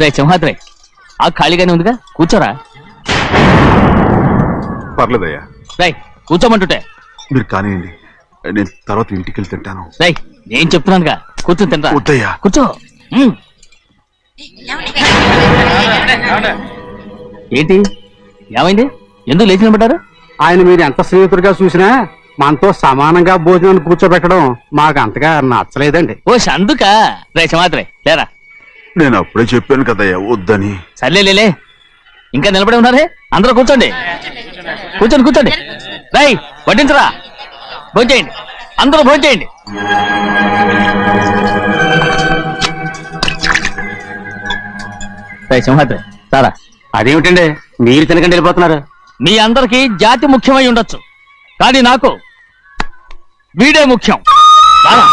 రే సింహాద్రి, ఆ ఖాళీగానే ఉందిగా, కూర్చోరా. పర్లేదయ్యా. రై కూర్చోమంటుంటే. మీరు కానివ్వండి, నేను తర్వాత ఇంటికి వెళ్ళి తింటాను. రై నేను చెప్తున్నానుగా, కూర్చొని తింటా. వద్దయ్యా. కూర్చో. ఏంటి ఏమైంది? ఎందుకు లేచి నిలబడ్డారు? ఆయన మీరు ఎంత స్నేహితుడిగా చూసినా మనతో సమానంగా భోజనాన్ని కూర్చోబెట్టడం మాకు అంతగా నచ్చలేదండి. ఓ అందుకా? రే సింహాద్రి లేరా. నేను అప్పుడే చెప్పాను కదయ్యా వద్దని. సర్లే, ఇంకా నిలబడి ఉన్నారే, అందరూ కూర్చోండి. కూర్చోండి. రై వడ్డించరా, భోంచేయండి, అందరూ భోంచేయండి. రై సింహాద్రి సారా. అదేమిటండి మీరు తినకండి వెళ్ళిపోతున్నారు? మీ అందరికీ జాతి ముఖ్యమై ఉండొచ్చు, కానీ నాకు వీడే ముఖ్యం. రారా.